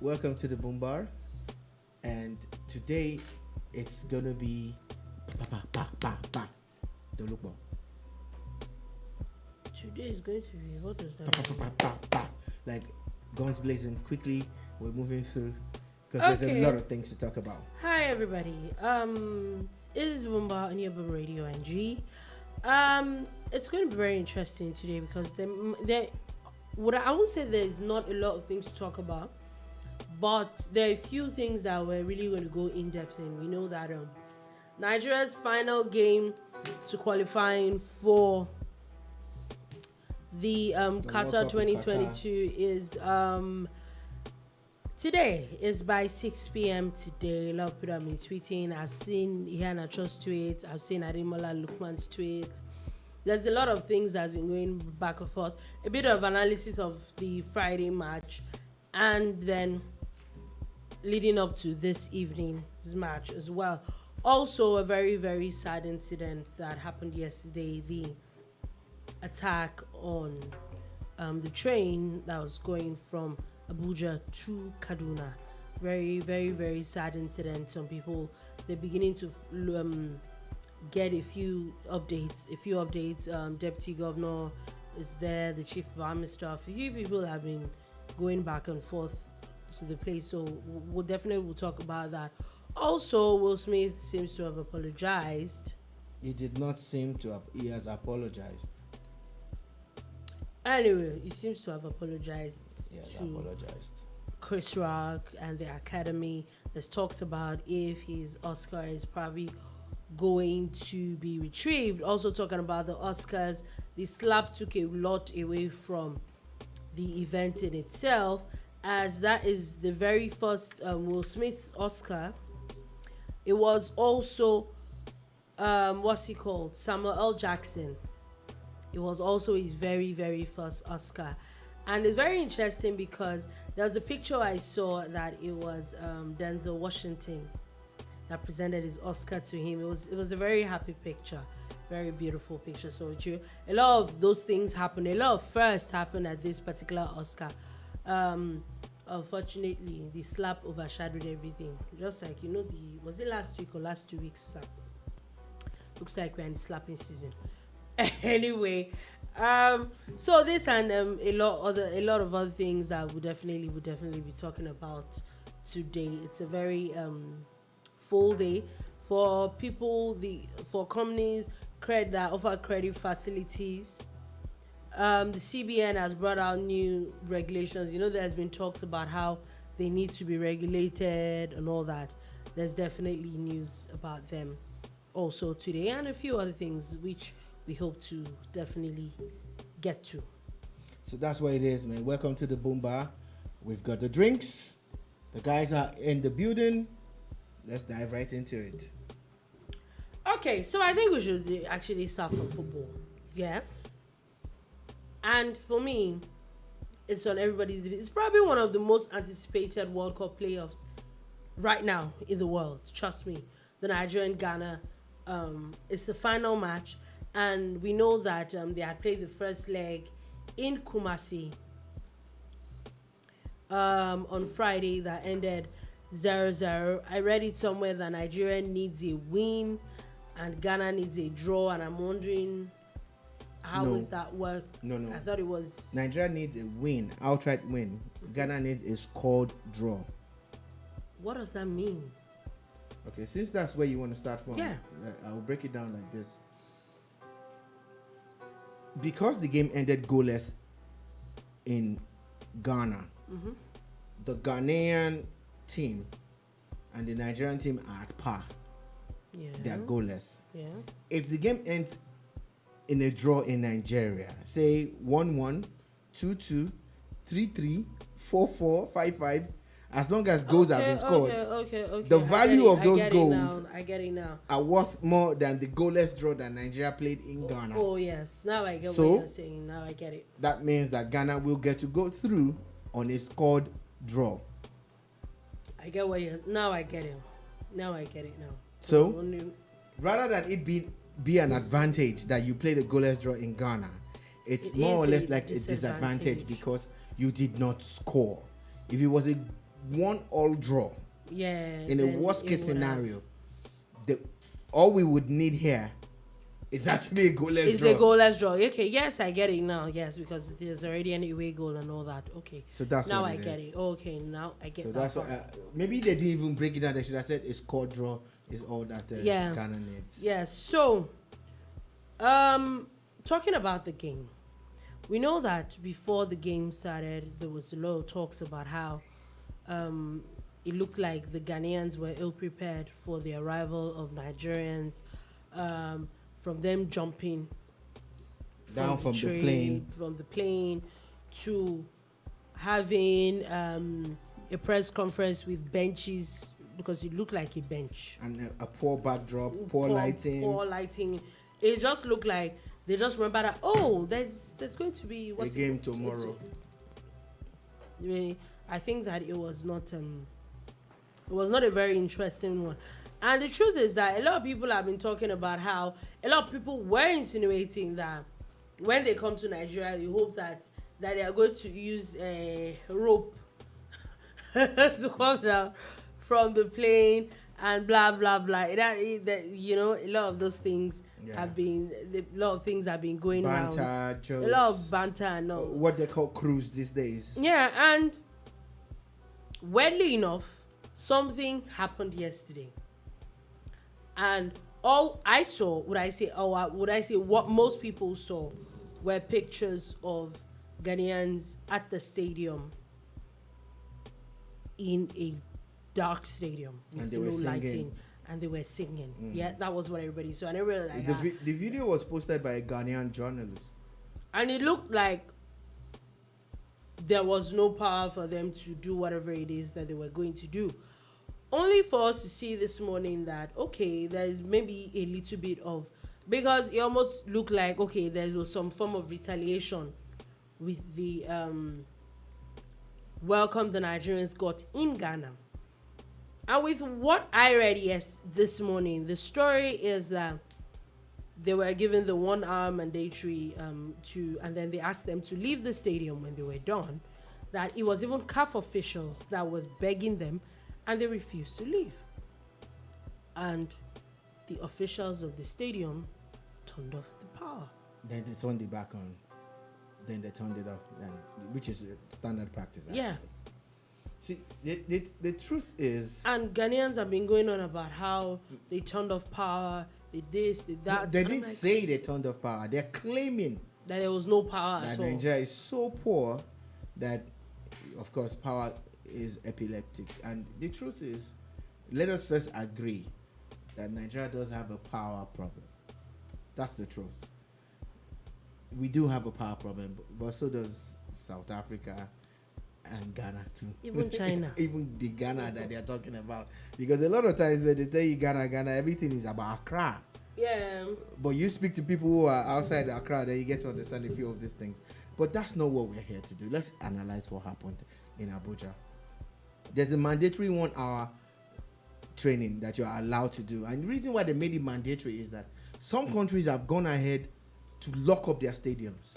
Welcome to the Boom Bar, and today it's gonna be the look ball. Today is going to be, what does that mean? Like guns blazing quickly. We're moving through because there's a lot of things to talk about. Hi everybody. It is Wumba on your Boom Radio NG. It's going to be very interesting today because I won't say there's not a lot of things to talk about, but there are a few things that we're really going to go in depth in. We know that Nigeria's final game to qualifying for the Qatar 2022 is today. Is by 6 p.m. today. A lot of people have been tweeting. I've seen Iheanacho's tweet. I've seen Ademola Lookman's tweet. There's a lot of things that's been going back and forth. A bit of analysis of the Friday match, and then leading up to this evening's match as well. Also, a very, very sad incident that happened yesterday. The attack on the train that was going from Abuja to Kaduna. Very, very, very sad incident. Some people, they're beginning to get a few updates. Deputy Governor is there, the Chief of Army Staff. A few people have been going back and forth to the place, so we'll talk about that. Also, Will Smith seems to have apologized. He did not seem to have. He has apologized. Anyway, he seems to have apologized to Chris Rock and the Academy. There's talks about if his Oscar is probably going to be retrieved. Also talking about the Oscars, the slap took a lot away from the event in itself, as that is the very first Will Smith's Oscar. It was also Samuel L. Jackson. It was also his very, very first Oscar. And it's very interesting because there was a picture I saw that it was Denzel Washington that presented his Oscar to him. It was a very happy picture, very beautiful picture. So a lot of those things happened. A lot of firsts happened at this particular Oscar. Unfortunately, the slap overshadowed everything. Just like, was it last week or last 2 weeks? Looks like we're in the slapping season. Anyway, so this and a lot of other things that we'll definitely be talking about today. It's a very full day for people, for companies that offer credit facilities. The CBN has brought out new regulations. There's been talks about how they need to be regulated and all that. There's definitely news about them also today, and a few other things which we hope to definitely get to. So that's what it is, man. Welcome to the Boom Bar. We've got the drinks. The guys are in the building. Let's dive right into it. Okay, so I think we should actually start from football. Yeah. And for me, it's on everybody's. It's probably one of the most anticipated World Cup playoffs right now in the world. Trust me. The Nigeria and Ghana. It's the final match. And we know that they had played the first leg in Kumasi on Friday that ended 0-0. I read it somewhere that Nigeria needs a win and Ghana needs a draw, and I'm wondering how does that work? No. I thought it was... Nigeria needs a win, outright win. Ghana needs a scored draw. What does that mean? Okay, since that's where you want to start from, yeah, I'll break it down like this. Because the game ended goalless in Ghana, the Ghanaian team and the Nigerian team are at par. Yeah. They are goalless. Yeah. If the game ends in a draw in Nigeria, say 1-1, 2-2, 3-3, 4-4, 5-5, as long as goals have been scored, the value of those goals I get it now. are worth more than the goalless draw that Nigeria played in Ghana. Oh yes, now I get what you're saying. Now I get it. That means that Ghana will get to go through on a scored draw. I get what you're... Now I get it. Now. So, rather than it be an advantage that you played a goalless draw in Ghana, it's more or less like a disadvantage because you did not score. If it was a 1-1 draw. Yeah. In a worst case scenario, all we would need here is actually a goalless draw. It's a goalless draw. Okay, yes, I get it now. Yes, because there's already an away goal and all that. Okay. So that's now what I get it. Okay, now I get. So that that's what. Maybe they didn't even break it down. They should have said a score draw is all that Ghana needs. Yeah. So, talking about the game, we know that before the game started, there was a lot of talks about how it looked like the Ghanaians were ill prepared for the arrival of Nigerians, from them jumping down from the plane to having a press conference with benches, because it looked like a bench and a poor backdrop, poor lighting. It just looked like they just remember that there's going to be a game tomorrow. I think that it was not a very interesting one. And the truth is that a lot of people have been talking about how a lot of people were insinuating that when they come to Nigeria, they hope that they are going to use a rope to come down from the plane and blah blah blah. A lot of those things have been going banter, around. Jokes, a lot of banter and all. What they call cruise these days. Yeah, and weirdly enough, something happened yesterday. And all I saw, would I say what most people saw, were pictures of Ghanaians at the stadium in a dark stadium with no lighting, and they were singing. Yeah, that was what everybody saw, and I really like that. The video was posted by a Ghanaian journalist, and it looked like there was no power for them to do whatever it is that they were going to do. Only for us to see this morning that, okay, there's maybe a little bit of, because it almost looked like, okay, there was some form of retaliation with the welcome the Nigerians got in Ghana. And with what I read this morning, the story is that they were given the 1 hour mandatory and then they asked them to leave the stadium when they were done. That it was even CAF officials that was begging them, and they refused to leave. And the officials of the stadium turned off the power. Then they turned it back on. Then they turned it off, which is a standard practice. Actually. Yeah. See, the truth is... And Ghanaians have been going on about how they turned off power, they this, they that. No, they didn't say they turned off power. They're claiming that there was no power at all. That Nigeria is so poor that, of course, power is epileptic. And the truth is, let us first agree that Nigeria does have a power problem. That's the truth. We do have a power problem, but so does South Africa and Ghana too. Even China. Even the Ghana that they are talking about. Because a lot of times when they tell you Ghana, everything is about Accra. Yeah. But you speak to people who are outside Accra, then you get to understand a few of these things. But that's not what we're here to do. Let's analyze what happened in Abuja. There's a mandatory 1 hour training that you're allowed to do. And the reason why they made it mandatory is that some countries have gone ahead to lock up their stadiums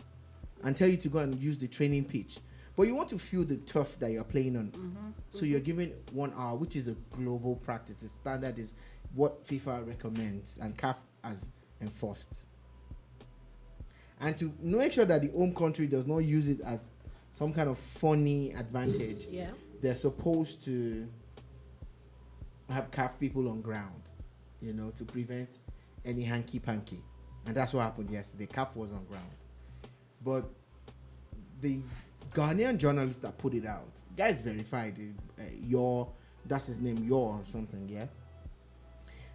and tell you to go and use the training pitch. But you want to feel the turf that you're playing on. So you're given 1 hour, which is a global practice. The standard is what FIFA recommends and CAF has enforced. And to make sure that the home country does not use it as some kind of funny advantage, they're supposed to have CAF people on ground, to prevent any hanky-panky. And that's what happened yesterday. CAF was on ground. But the Ghanaian journalist that put it out, guys verified that's his name, or something,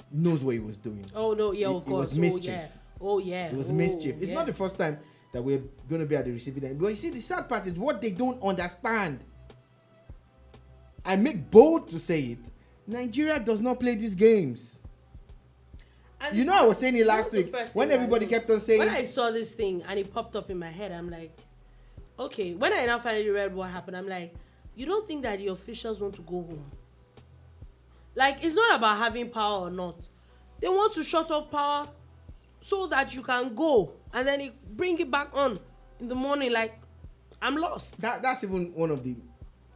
knows what he was doing. Oh no, of course. It was mischief. It was mischief. It's not the first time that we're going to be at the receiving end. But you see, the sad part is what they don't understand. I make bold to say it. Nigeria does not play these games. And I was saying it last week when everybody kept on saying. When I saw this thing and it popped up in my head, I'm like, okay. When I now finally read what happened, I'm like, you don't think that the officials want to go home? Like, it's not about having power or not. They want to shut off power so that you can go and then bring it back on in the morning. Like, I'm lost. That's even one of the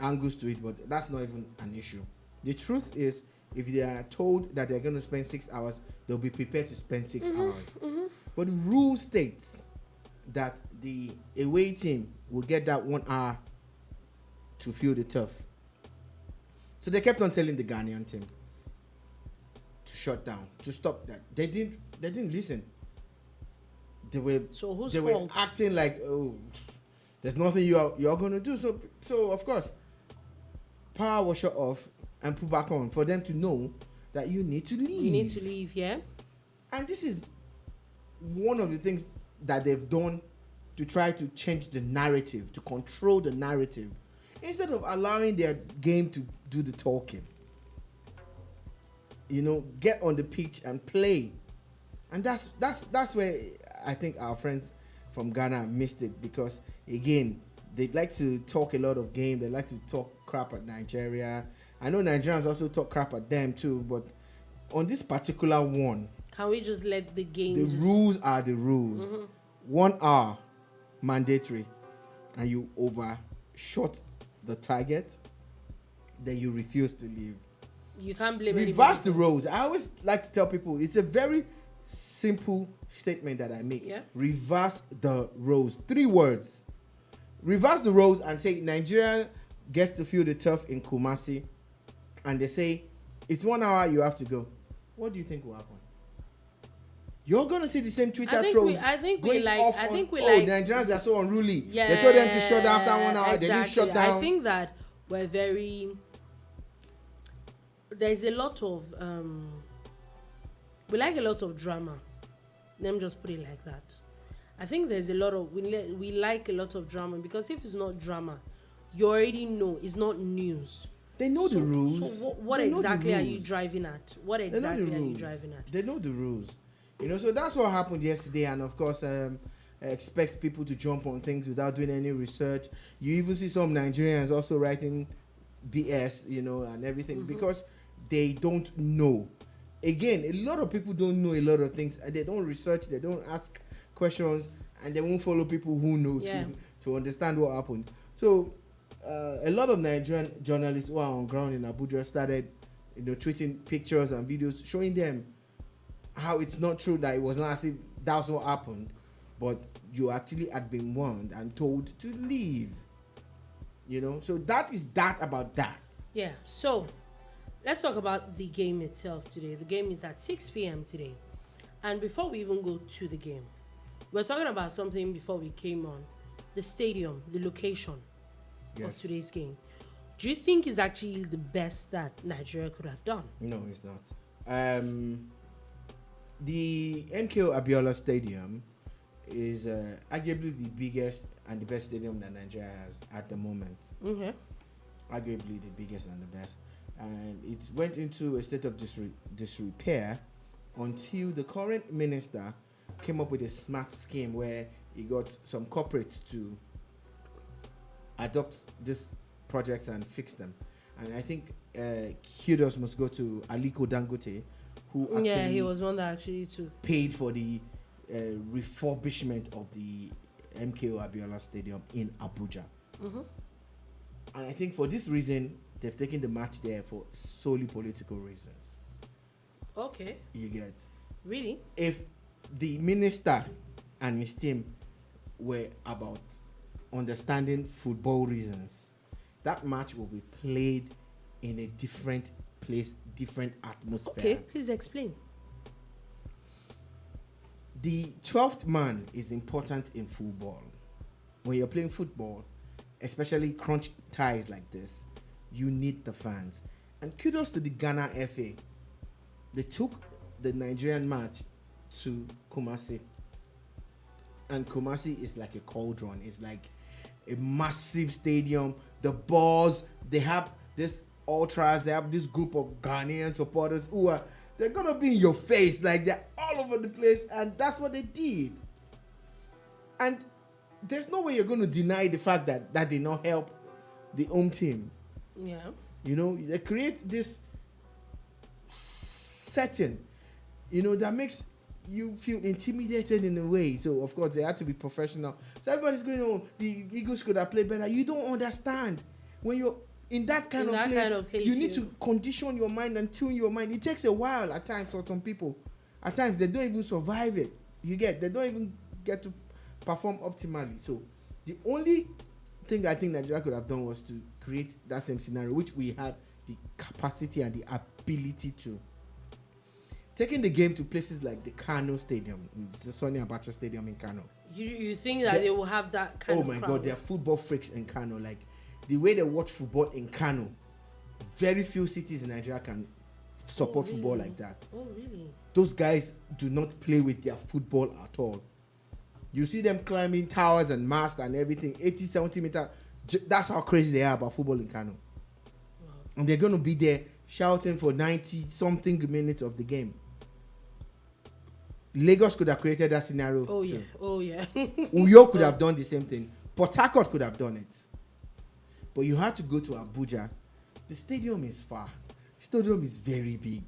angles to it, but that's not even an issue. The truth is, if they are told that they're going to spend 6 hours, they'll be prepared to spend 6 hours. But the rule states that the away team will get that 1 hour to feel the turf. So they kept on telling the Ghanaian team to shut down, to stop that. They didn't listen. They were acting like, oh, there's nothing you're going to do. So of course, power was shut off and put back on for them to know that you need to leave. You need to leave, yeah. And this is one of the things that they've done to try to change the narrative, to control the narrative, instead of allowing their game to do the talking. You know, get on the pitch and play. And that's where I think our friends from Ghana missed it, because again, they like to talk a lot of game. They like to talk crap at Nigeria. I know Nigerians also talk crap at them too, but on this particular one, can we just let the game? The rules are the rules. 1 hour mandatory, and you overshot the target, then you refuse to leave. You can't blame Reverse the roles. I always like to tell people it's a very simple statement that I make. Yeah. Reverse the roles. 3 words. Reverse the roles and say Nigeria gets to feel the turf in Kumasi, and they say it's 1 hour, you have to go. What do you think will happen? You're gonna see the same Twitter trolls. Nigerians are so unruly. Yeah, they told them to shut down after 1 hour. Exactly. They didn't shut down. I think that we're there's a lot of we like a lot of drama. Let me just put it like that. I think there's a lot of we like a lot of drama, because if it's not drama, you already know it's not news. They know the rules. So what exactly are you driving at? What exactly are you driving at? They know the rules. You know, so that's what happened yesterday, and of course, expect people to jump on things without doing any research. You even see some Nigerians also writing BS, you know, and everything, because they don't know. Again, a lot of people don't know a lot of things, and they don't research, they don't ask questions, and they won't follow people who know to understand what happened. So, a lot of Nigerian journalists who are on ground in Abuja started, you know, tweeting pictures and videos showing them how it's not true, that it was not as if that's what happened, but you actually had been warned and told to leave. You know, so that is that about that. Yeah, so let's talk about the game itself today. The game is at 6 p.m. today. And before we even go to the game, we're talking about something before we came on. The stadium, the location of today's game. Do you think is actually the best that Nigeria could have done? No, it's not. The MKO Abiola Stadium is arguably the biggest and the best stadium that Nigeria has at the moment. Okay. Arguably the biggest and the best. And it went into a state of disrepair until the current minister came up with a smart scheme where he got some corporates to adopt these projects and fix them. And I think kudos must go to Aliko Dangote, who actually he was one that actually paid for the refurbishment of the MKO Abiola Stadium in Abuja. And I think for this reason, they've taken the match there for solely political reasons. Okay. You get? Really? If the minister and his team were about understanding football reasons, that match will be played in a different place, different atmosphere. Okay, please explain. The 12th man is important in football. When you're playing football, especially crunch ties like this, you need the fans. And kudos to the Ghana FA. They took the Nigerian match to Kumasi. And Kumasi is like a cauldron. It's like a massive stadium. The balls, they have this ultras, they have this group of Ghanaian supporters who are, they're gonna be in your face, like they're all over the place, and that's what they did. And there's no way you're going to deny the fact that did not help the home team. Yeah. You know, they create this setting, you know, that makes you feel intimidated in a way. So, of course, they had to be professional. So everybody's going, oh, the Eagles could have played better. You don't understand. When you're in that kind of place, you need to condition your mind and tune your mind. It takes a while at times for some people. At times they don't even survive it. They don't even get to perform optimally. So the only thing I think Nigeria could have done was to create that same scenario, which we had the capacity and the ability to. Taking the game to places like the Kano Stadium, the Sonny Abacha Stadium in Kano. You think that they will have that kind of crowd? Oh my God, they are football freaks in Kano. Like, the way they watch football in Kano, very few cities in Nigeria can support football like that. Oh, really? Those guys do not play with their football at all. You see them climbing towers and masts and everything, 80, 70 meters. That's how crazy they are about football in Kano. Wow. And they're going to be there shouting for 90-something minutes of the game. Lagos could have created that scenario. Oh, yeah. Oh, yeah. Uyo could have done the same thing. Port Harcourt could have done it. But you had to go to Abuja. The stadium is far. The stadium is very big.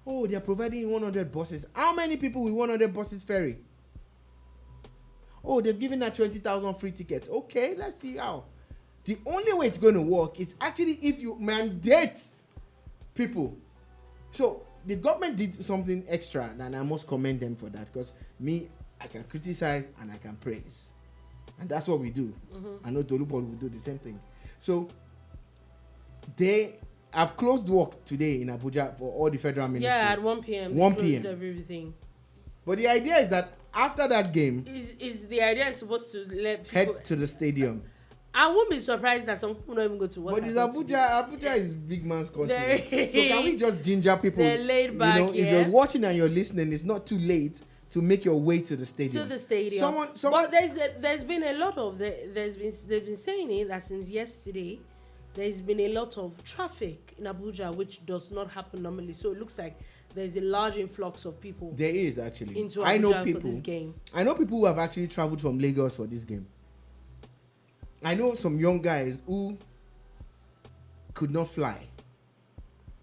Oh, they are providing 100 buses. How many people will 100 buses ferry? Oh, they've given out 20,000 free tickets. Okay, let's see how. The only way it's going to work is actually if you mandate people. So the government did something extra, and I must commend them for that, because I can criticize and I can praise. And that's what we do. I know Tolupol will do the same thing. So they have closed work today in Abuja for all the federal ministries. Yeah, at 1 p.m. 1 p.m. everything. But the idea is that after that game, is the idea is supposed to let people head to the stadium. I won't be surprised that some people don't even go to work. But it's Abuja. Abuja is big man's country. So can we just ginger people? They're laid back. If you're watching and you're listening, it's not too late to make your way to the stadium. Someone. But there's been a lot of they've been saying it that since yesterday, there's been a lot of traffic in Abuja, which does not happen normally. So it looks like there's a large influx of people. There is actually. Into Abuja for this game. I know people who have actually traveled from Lagos for this game. I know some young guys who could not fly,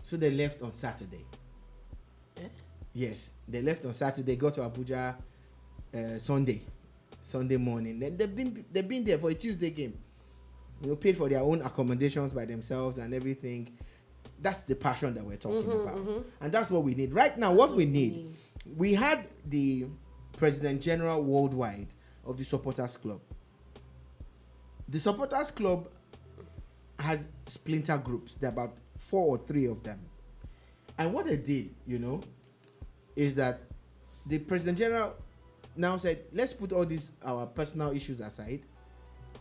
so they left on Saturday. Yes, they left on Saturday, got to Abuja Sunday morning. Then they've been there for a Tuesday game. Paid for their own accommodations by themselves and everything. That's the passion that we're talking about, and that's what we need right now. What we need, we had the President General worldwide of the Supporters Club. The Supporters Club has splinter groups. There are about 4 or 3 of them. And what they did, is that the President General now said, let's put all these our personal issues aside.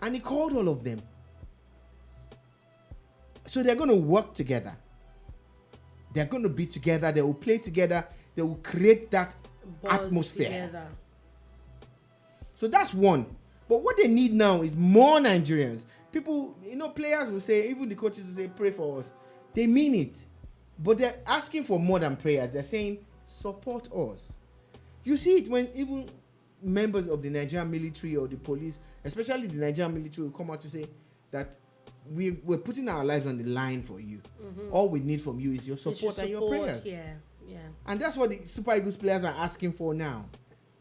And he called all of them. So they're going to work together. They're going to be together. They will play together. They will create that atmosphere. Together. So that's one. But what they need now is more Nigerians. People, players will say, even the coaches will say, pray for us. They mean it. But they're asking for more than prayers. They're saying, support us. You see it when even members of the Nigerian military or the police, especially the Nigerian military, will come out to say that we're putting our lives on the line for you. All we need from you is your support and your prayers. Yeah. And that's what the Super Eagles players are asking for now.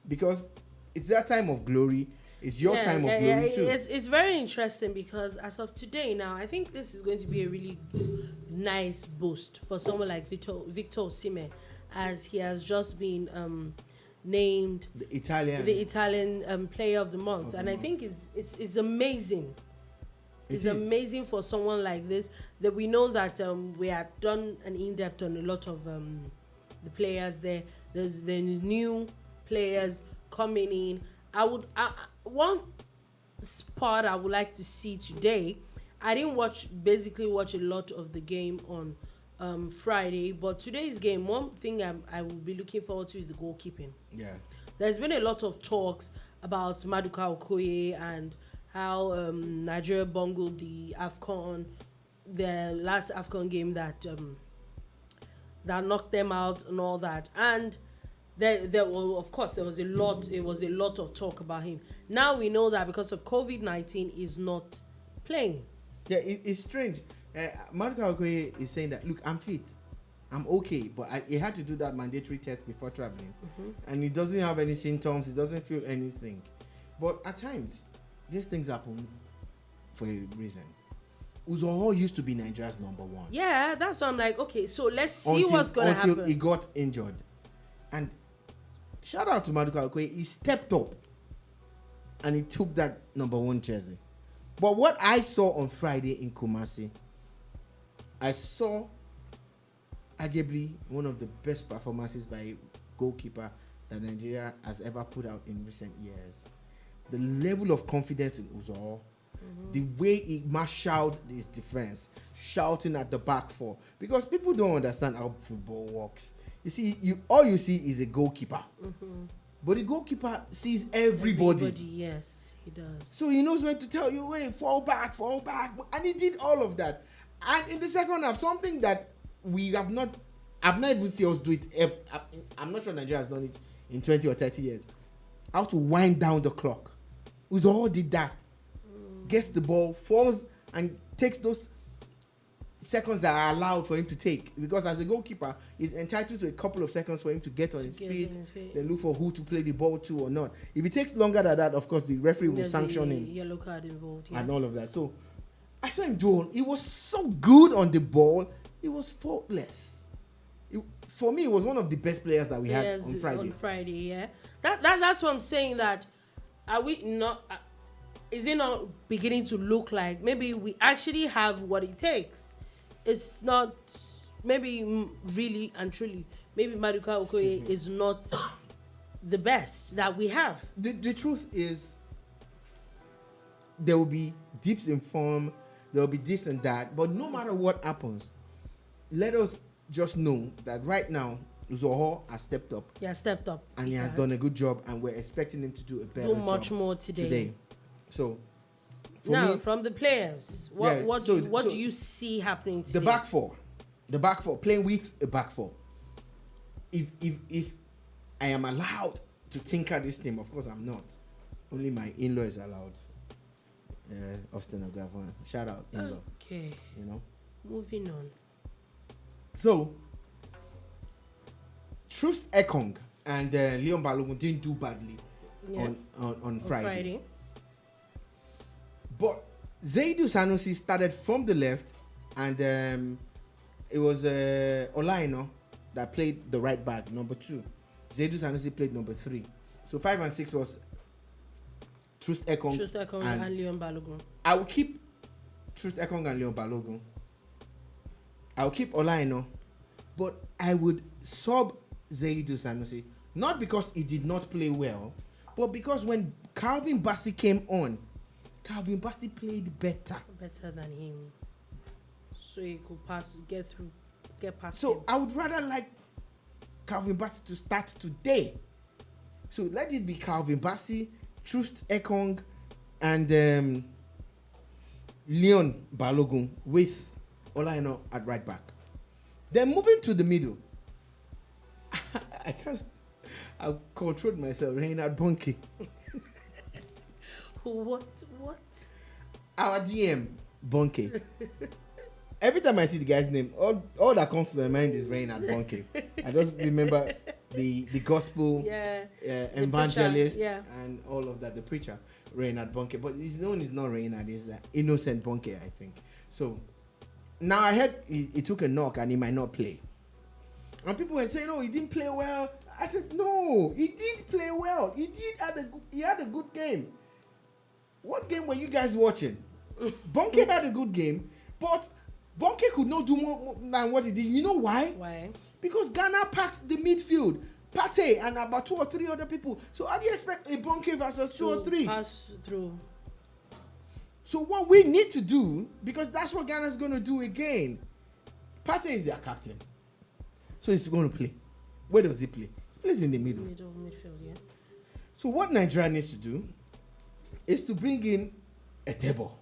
Because it's their time of glory. It's your time of glory too. It's very interesting because as of today now, I think this is going to be a really nice boost for someone like Victor Osimhen, as he has just been named the Italian player of the month. I think it's amazing. It's amazing for someone like this, that we know that we have done an in-depth on a lot of the players there. There's the new players coming in. One spot I would like to see today. I didn't watch a lot of the game on Friday, but today's game, one thing I will be looking forward to is the goalkeeping. Yeah, there's been a lot of talks about Maduka Okoye and how Nigeria bungled the last AFCON game that knocked them out and all that. And there was a lot of talk about him. Now we know that because of COVID-19, he's not playing. Yeah, it's strange. Maduka Okoye is saying that, look, I'm fit, I'm okay, but he had to do that mandatory test before traveling, and he doesn't have any symptoms. He doesn't feel anything. But at times, these things happen for a reason. Uzoho used to be Nigeria's number one. Yeah, that's why I'm like, okay, so let's see what's going to happen. Until he got injured. And shout out to Maduka Okoye. He stepped up and he took that number one jersey. But what I saw on Friday in Kumasi, I saw arguably one of the best performances by a goalkeeper that Nigeria has ever put out in recent years. The level of confidence in Uzoho, the way he marshaled his defense, shouting at the back four, because people don't understand how football works. You see, all you see is a goalkeeper, but the goalkeeper sees everybody. Yes, he does. So he knows when to tell you, "Hey, fall back," and he did all of that. And in the second half, something that I've not even seen us do it. I'm not sure Nigeria has done it in 20 or 30 years. How to wind down the clock. Uzoho did that. Gets the ball, falls, and takes those seconds that are allowed for him to take. Because as a goalkeeper, he's entitled to a couple of seconds for him to get on his feet, then look for who to play the ball to or not. If it takes longer than that, of course, the referee will sanction him. Yellow card involved, and all of that. So I saw him do. He was so good on the ball. He was faultless. For me, it was one of the best players that we had on Friday. On Friday, yeah. That's what I'm saying. That are we not? Is it not beginning to look like maybe we actually have what it takes? It's not maybe really and truly. Maybe Maduka Okoye is not the best that we have. The truth is, there will be dips in form. There will be this and that. But no matter what happens, let us just know that right now, Uzoho has stepped up. He has stepped up. And he has done a good job, and we're expecting him to do a better job. Do much more today. So, now, from the players, what do you see happening today? The back four, playing with a back four. If I am allowed to tinker this team, of course I'm not. Only my in-law is allowed. Austin Ogravon, shout out in-law. Okay. You know. Moving on. So, Trust Ekong and Leon Balogun didn't do badly on Friday. But Zaidu Sanusi started from the left, and it was Olaino that played the right back, number 2. Zaidu Sanusi played number 3. So 5 and 6 was Trust Ekong and Leon Balogun. I will keep Trust Ekong and Leon Balogun. I will keep Olaino, but I would sub Zaidu Sanusi, not because he did not play well, but because when Calvin Bassey came on, Calvin Bassey played better than him, so he could get past. So him. I would rather like Calvin Bassey to start today. So let it be Calvin Bassey, Trust Ekong, and Leon Balogun with Olaino at right back. Then moving to the middle, I've controlled myself. Reinhard Bonke. What? Our DM, Bonke. Every time I see the guy's name, all that comes to my mind is Reinhard Bonke. I just remember the gospel evangelist and all of that, the preacher, Reinhard Bonke. But his name is not Reinhard, it's Innocent Bonke, I think. So now I heard he took a knock and he might not play. And people were saying, "No, he didn't play well." I said, "No, he did play well. He had a good game." What game were you guys watching? Bonke had a good game, but Bonke could not do more than what he did. You know why? Why? Because Ghana packed the midfield. Pate and about 2 or 3 other people. So how do you expect a Bonke versus 2 or 3? Pass through. So what we need to do, because that's what Ghana's going to do again. Pate is their captain. So he's going to play. Where does he play? He plays in the middle. Midfield, yeah. So what Nigeria needs to do is to bring in a Etebo.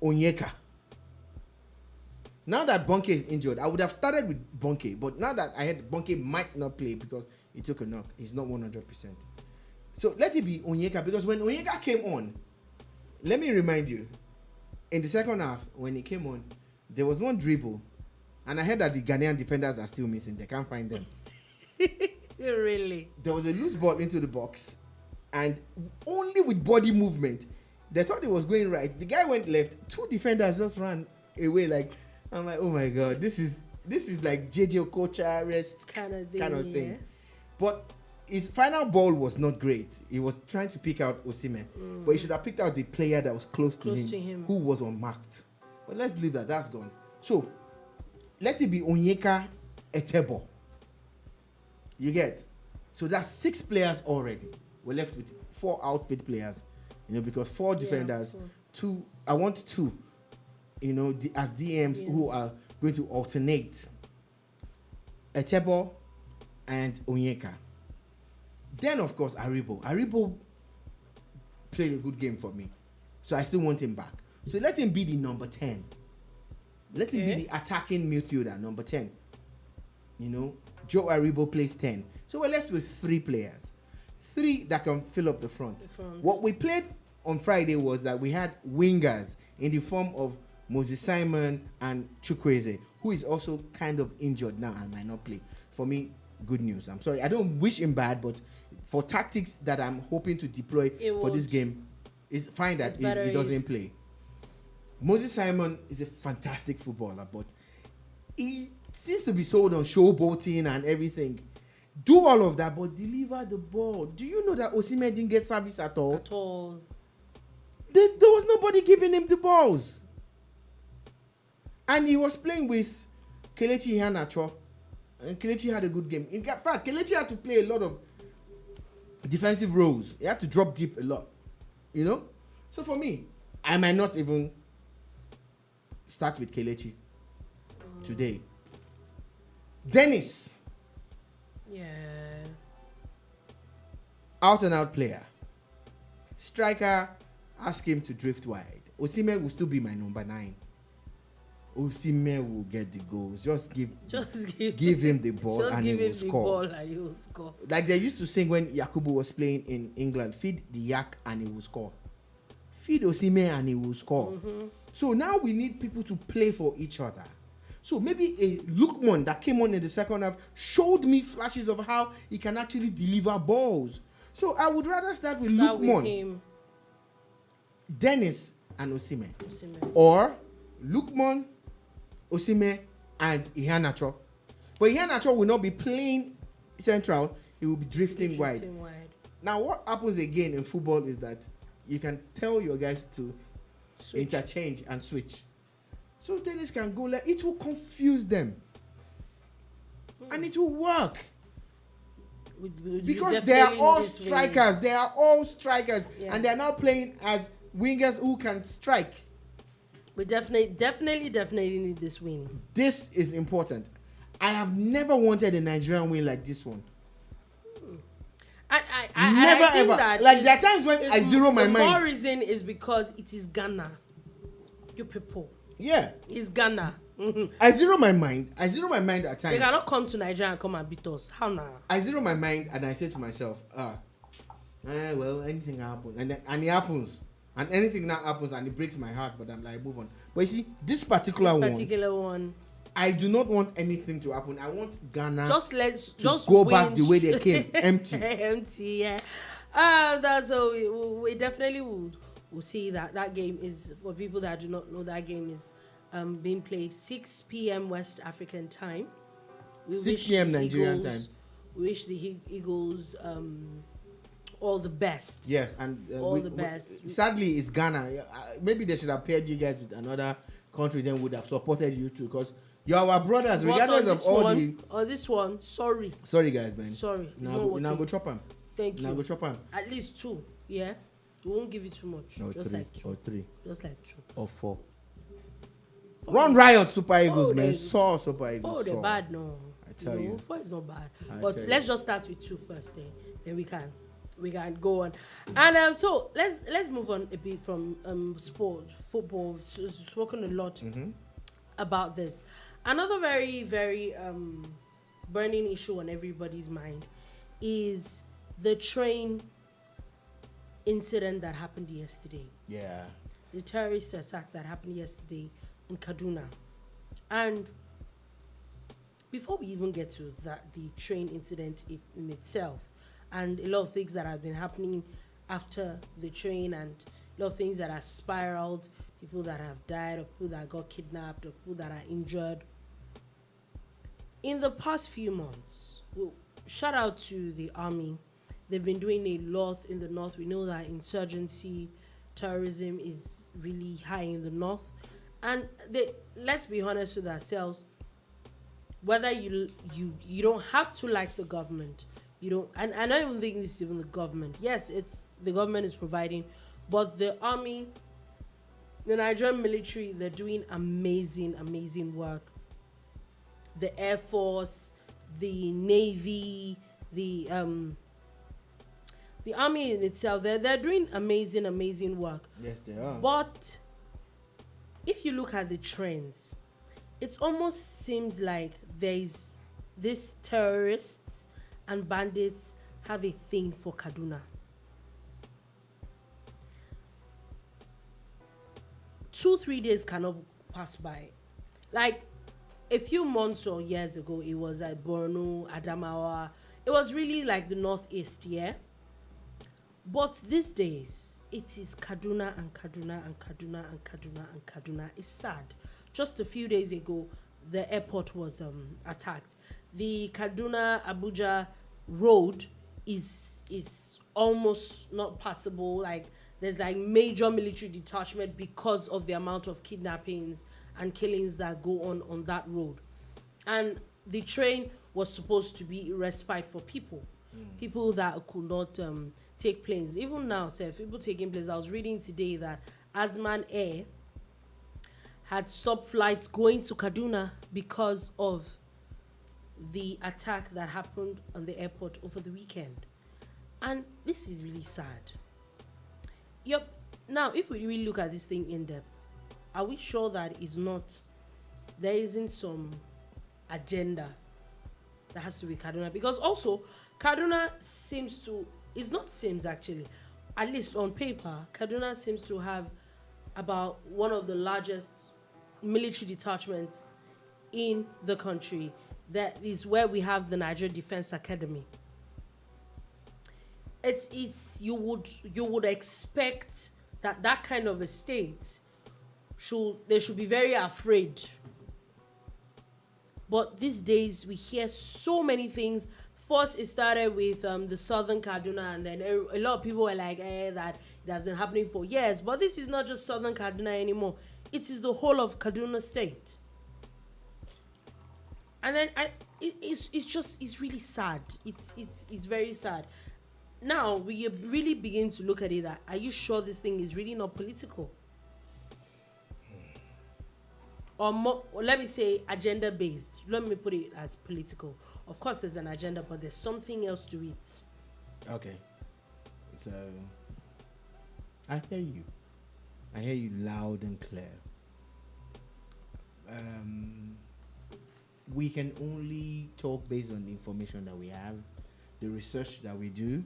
Onyeka. Now that Bonke is injured, I would have started with Bonke, but now that I heard Bonke might not play because he took a knock, he's not 100%. So let it be Onyeka, because when Onyeka came on, let me remind you, in the second half, when he came on, there was one dribble, and I heard that the Ghanaian defenders are still missing. They can't find them. Really? There was a loose ball into the box, and only with body movement, They thought it was going right. The guy went left. 2 defenders just ran away. Like, I'm like, oh my god, this is like JJ Okocha rest kind of thing. Yeah. But his final ball was not great. He was trying to pick out Osimhen, but he should have picked out the player that was close to him, who was unmarked. But let's leave that. That's gone. So let it be Onyeka Etebo. You get? So that's 6 players already. We're left with 4 outfit players, because 4 defenders, 2. I want 2, as DMs who are going to alternate Etebo and Onyeka. Then of course Aribo played a good game for me, so I still want him back. So let him be the number 10. Let him be the attacking midfielder, number 10. Joe Aribo plays 10. So we're left with 3 players. 3 that can fill up the front. What we played on Friday was that we had wingers in the form of Osimhen and Chukwueze, who is also kind of injured now and might not play. For me, good news. I'm sorry. I don't wish him bad, but for tactics that I'm hoping to deploy for this game, it's fine that he doesn't play. Osimhen is a fantastic footballer, but he seems to be sold on showboating and everything. Do all of that, but deliver the ball. Do you know that Osimhen didn't get service at all? At all. There was nobody giving him the balls. And he was playing with Kelechi Iheanacho. And Kelechi had a good game. In fact, Kelechi had to play a lot of defensive roles. He had to drop deep a lot. So for me, I might not even start with Kelechi today. Dennis. Yeah. Out and out player. Striker, ask him to drift wide. Osimhen will still be my number 9. Osimhen will get the goals. Just give him the ball and he will score. Like they used to sing when Yakubu was playing in England, feed the yak and he will score. Feed Osimhen and he will score. So now we need people to play for each other. So maybe a Lookman that came on in the second half showed me flashes of how he can actually deliver balls. So I would rather start with Lookman, Dennis and Osimhen. Or Lookman, Osimhen and Iheanacho. But Iheanacho will not be playing central, he will be drifting wide. Now what happens again in football is that you can tell your guys to interchange and switch. So Dennis can go like it will confuse them. And it will work. Because they are all strikers. They are all strikers. And they are now playing as wingers who can strike. We definitely need this win. This is important. I have never wanted a Nigerian win like this one. I think ever. Like there are times when I zero my mind. The more reason is because it is Ghana. You people. Yeah. It's Ghana. I zero my mind at times. They cannot come to Nigeria and come and beat us. How now? I zero my mind and I say to myself, well, anything happens. And it happens. And anything now happens and it breaks my heart, but I'm like, move on. But you see, this particular one, I do not want anything to happen. I want Ghana to go back the way they came, empty. Empty, yeah. That's so we definitely will see that game is, for people that do not know, that game is being played 6 p.m. West African time. 6 p.m. Nigerian time. We wish the Eagles all the best. Yes, and the best. Sadly, it's Ghana. Maybe they should have paired you guys with another country, then would have supported you too, because you're our brothers, regardless of all the. On this one, sorry. Sorry, guys, man. Sorry. Now go chop him. Thank you. Now go chop him. At least 2, yeah. We won't give you too much. No, just 3 like 2. or 3. Just like 2 or 4. Run riot, Super Eagles, man. Saw Super Eagles. 4, they're bad, no. I tell you. 4 is not bad. But let's just start with 2 first, then we can go on. And so let's move on a bit from sport, football. Spoken a lot about this. Another very, very burning issue on everybody's mind is the train incident that happened yesterday. Yeah. The terrorist attack that happened yesterday in Kaduna. And before we even get to that, the train incident in itself, and a lot of things that have been happening after the train and a lot of things that are spiraled, people that have died, or people that got kidnapped, or people that are injured. In the past few months, well, shout out to the army. They've been doing a lot in the north. We know that insurgency, terrorism is really high in the north. And let's be honest with ourselves, whether you don't have to like the government, you don't, and I don't even think this is even the government. Yes, it's the government is providing, but the army, the Nigerian military, they're doing amazing work. The Air Force, the Navy, the army in itself, they're doing amazing work. Yes, they are. But if you look at the trends, it almost seems like there's these terrorists and bandits have a thing for Kaduna. 2-3 days cannot pass by. Like a few months or years ago, it was at Borno, Adamawa. It was really like the northeast, yeah. But these days, it is Kaduna and Kaduna and Kaduna and Kaduna and Kaduna. It's sad. Just a few days ago, the airport was attacked. The Kaduna Abuja road is almost not passable. Like there's like major military detachment because of the amount of kidnappings and killings that go on that road. And the train was supposed to be a respite for people that could not take planes. Even now, people taking planes. I was reading today that Asman Air had stopped flights going to Kaduna because of the attack that happened on the airport over the weekend. And this is really sad. Yep. Now, if we really look at this thing in depth, are we sure that there isn't some agenda that has to be Kaduna? Because also, Kaduna at least on paper, Kaduna seems to have about one of the largest military detachments in the country. That is where we have the Nigeria Defense Academy. You would expect that kind of a state they should be very afraid. But these days we hear so many things. First, it started with the southern Kaduna, and then a lot of people were like, that it has been happening for years. But this is not just southern Kaduna anymore. It is the whole of Kaduna state. And then it's really sad. It's very sad. Now we really begin to look at it. Are you sure this thing is really not political? Or more, let me say agenda based. Let me put it as political. Of course, there's an agenda, but there's something else to it. Okay. So, I hear you. I hear you loud and clear. We can only talk based on the information that we have, the research that we do,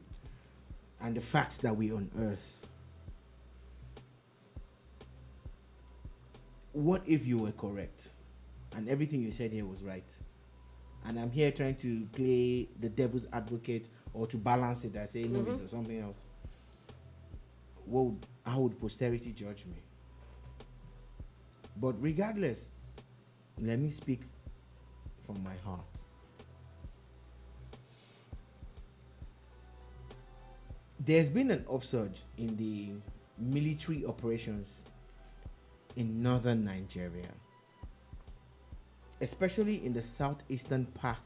and the facts that we unearth. What if you were correct and everything you said here was right? And I'm here trying to play the devil's advocate or to balance it. I say, no, it's something else. How would posterity judge me? But regardless, let me speak from my heart. There's been an upsurge in the military operations in northern Nigeria, especially in the southeastern part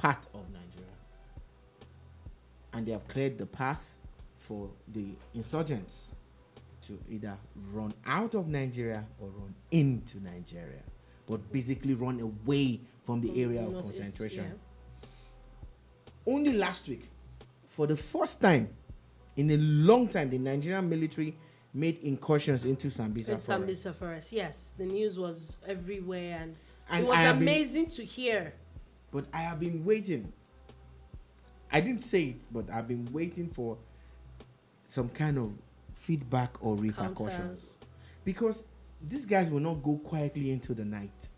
of Nigeria, and they have cleared the path for the insurgents to either run out of Nigeria or run into Nigeria, but basically run away from the area of concentration. Yeah. Only last week, for the first time in a long time, the Nigerian military made incursions into Sambisa Forest. Yes, the news was everywhere, and it was amazing to hear. But I have been waiting. I didn't say it, but I've been waiting for some kind of feedback or repercussions. Because these guys will not go quietly into the night.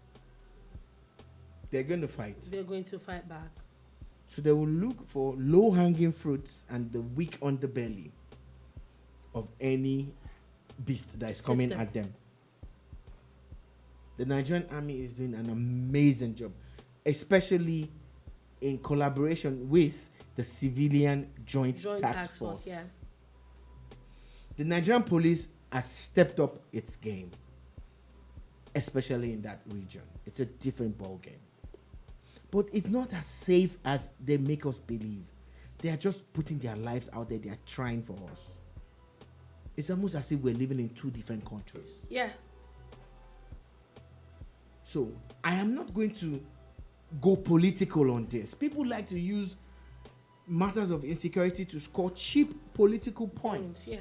They're going to fight. They're going to fight back. So they will look for low-hanging fruits and the weak underbelly. of any beast that is coming System. at them. The Nigerian army is doing an amazing job, especially in collaboration with the civilian joint task force. Yeah. The Nigerian police has stepped up its game, especially in that region. It's a different ball game. But it's not as safe as they make us believe. They are just putting their lives out there. They are trying for us. It's almost as if we're living in two different countries. Yeah. So I am not going to go political on this. People like to use matters of insecurity to score cheap political points. Yeah.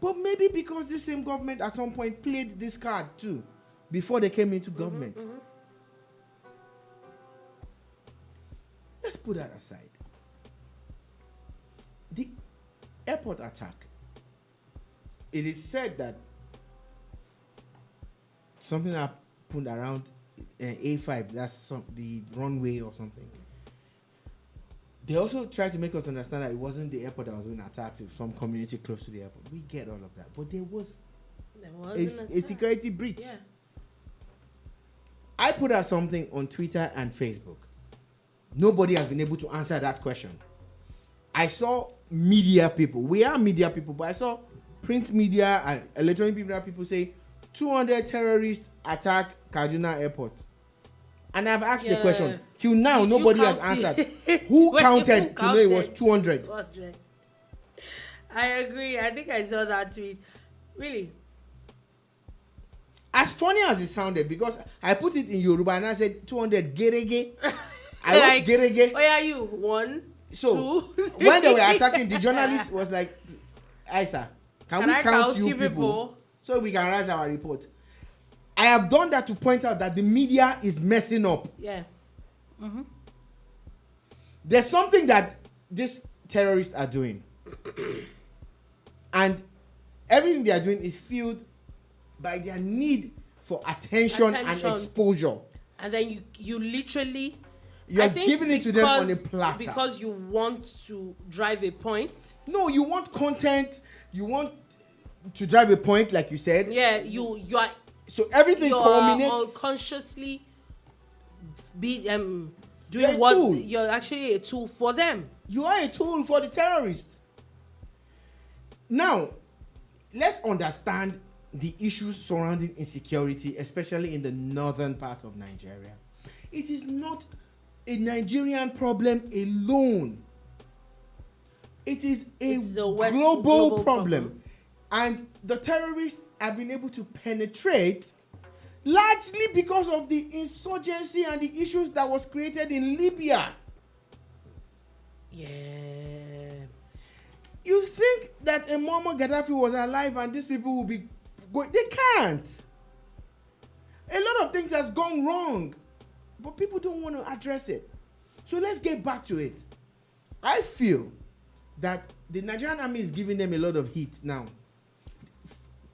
But maybe because the same government at some point played this card too before they came into government. Let's put that aside. The airport attack. It is said that something happened around A5. That's the runway or something. They also tried to make us understand that it wasn't the airport that was being attacked. It was some community close to the airport. We get all of that. But there was a security breach. Yeah. I put out something on Twitter and Facebook. Nobody has been able to answer that question. I saw media people. We are media people, but I saw print media and electronic people say 200 terrorists attack Kaduna airport. And I've asked the question. Till now, nobody has answered. Who counted to know it was 200? I agree. I think I saw that tweet. Really? As funny as it sounded, because I put it in Yoruba and I said 200 gerege. I like gerege. Where are you? 1, so, 2, 3. when they were attacking, the journalist was like, Aisa, can we count you people so we can write our report? I have done that to point out that the media is messing up. Yeah. Mm-hmm. There's something that these terrorists are doing. And everything they are doing is fueled by their need for attention and exposure. And then you literally... You are giving it to them on a platter. Because you want to drive a point. No, you want content. You want to drive a point, like you said. Yeah, you are... So everything culminates. You're unconsciously doing tool. You're actually a tool for them. You are a tool for the terrorists. Now, let's understand the issues surrounding insecurity, especially in the northern part of Nigeria. It is not a Nigerian problem alone. It is a global problem. And the terrorists have been able to penetrate largely because of the insurgency and the issues that was created in Libya. Yeah. You think that a Muammar Gaddafi was alive and these people will be going? They can't. A lot of things has gone wrong, but people don't want to address it. So let's get back to it. I feel that the Nigerian army is giving them a lot of heat now,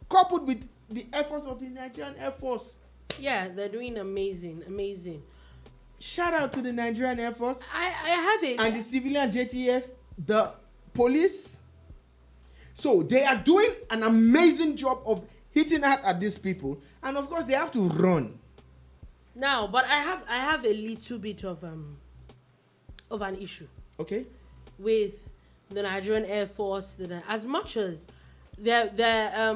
coupled with the efforts of the Nigerian Air Force. Yeah, they're doing amazing. Shout out to the Nigerian Air Force. I have it. And the civilian JTF, the police. So they are doing an amazing job of hitting out at these people, and of course they have to run. Now, but I have a little bit of an issue. Okay. With the Nigerian Air Force, as much as their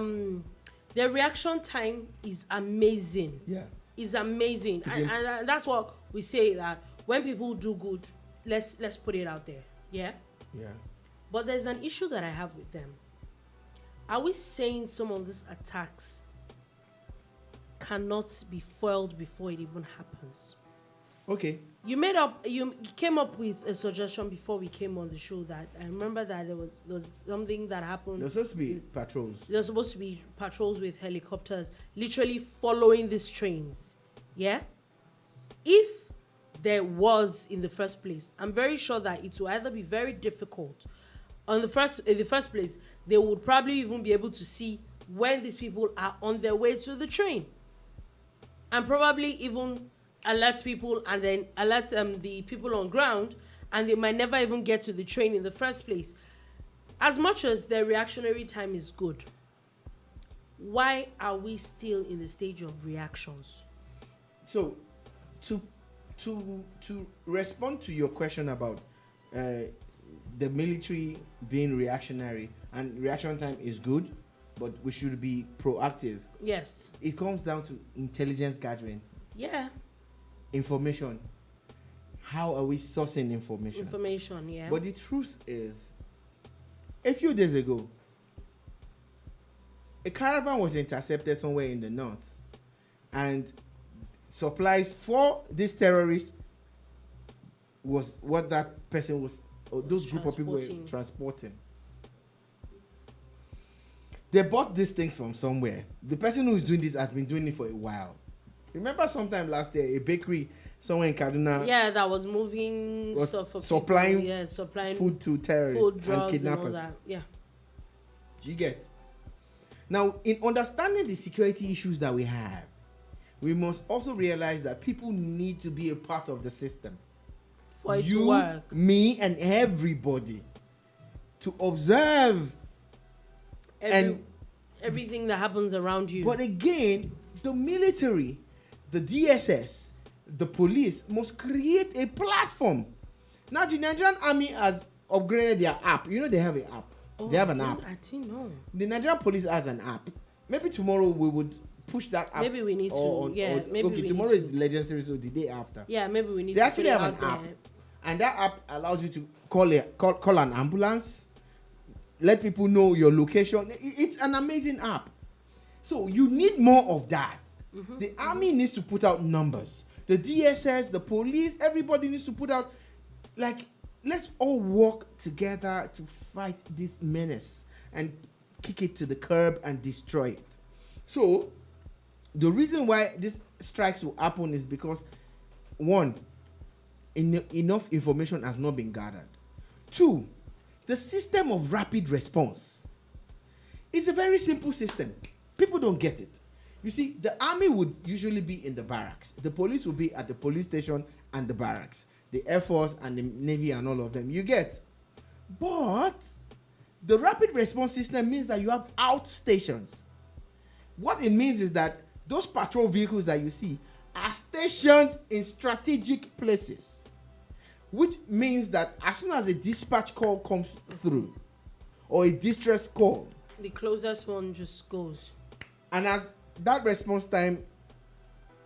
reaction time is amazing. Yeah. Is amazing, and that's what we say, that when people do good, let's put it out there. Yeah. Yeah. But there's an issue that I have with them. Are we saying some of these attacks cannot be foiled before it even happens? Okay. You came up with a suggestion before we came on the show, that I remember that there was something that happened. There's supposed to be patrols. There's supposed to be patrols with helicopters literally following these trains. Yeah? If there was in the first place, I'm very sure that it will either be very difficult. In the first place, they would probably even be able to see when these people are on their way to the train, and probably even alert people, and then alert the people on ground, and they might never even get to the train in the first place. as much as the reactionary time is good, why are we still in the stage of reactions? So, to respond to your question about the military being reactionary, and reaction time is good, but we should be proactive. Yes. It comes down to intelligence gathering. Yeah. Information. How are we sourcing information? Information, yeah. But the truth is, a few days ago, a caravan was intercepted somewhere in the north, and supplies for these terrorists was what that person was, or those group of people were transporting. They bought these things from somewhere. The person who is doing this has been doing it for a while. Remember sometime last year, a bakery somewhere in Kaduna, that was moving stuff for supplying, people. Supplying food to terrorists, food, drugs, and kidnappers. and all that. Yeah. Do you get? Now, in understanding the security issues that we have, we must also realize that people need to be a part of the system. For it to work. Me, and everybody to observe everything that happens around you. But again, the military, the DSS, the police must create a platform. Now, the Nigerian army has upgraded their app. You know they have an app. They have an app. I didn't know. The Nigerian police has an app. Maybe tomorrow we would push that app. Maybe we need to. Maybe tomorrow is the legendary, so the day after. Yeah, maybe we need they to. They actually have an app. And that app allows you to call an ambulance, let people know your location. It's an amazing app. So you need more of that. Mm-hmm. The army needs to put out numbers. The DSS, the police, everybody needs to put out, like, let's all work together to fight this menace and kick it to the curb and destroy it. So the reason why these strikes will happen is because, one, enough information has not been gathered. Two, the system of rapid response is a very simple system. People don't get it. You see, the army would usually be in the barracks. The police would be at the police station and the barracks. The Air Force and the Navy and all of them. You get. But the rapid response system means that you have outstations. What it means is that those patrol vehicles that you see are stationed in strategic places, which means that as soon as a dispatch call comes through or a distress call, the closest one just goes. And as that response time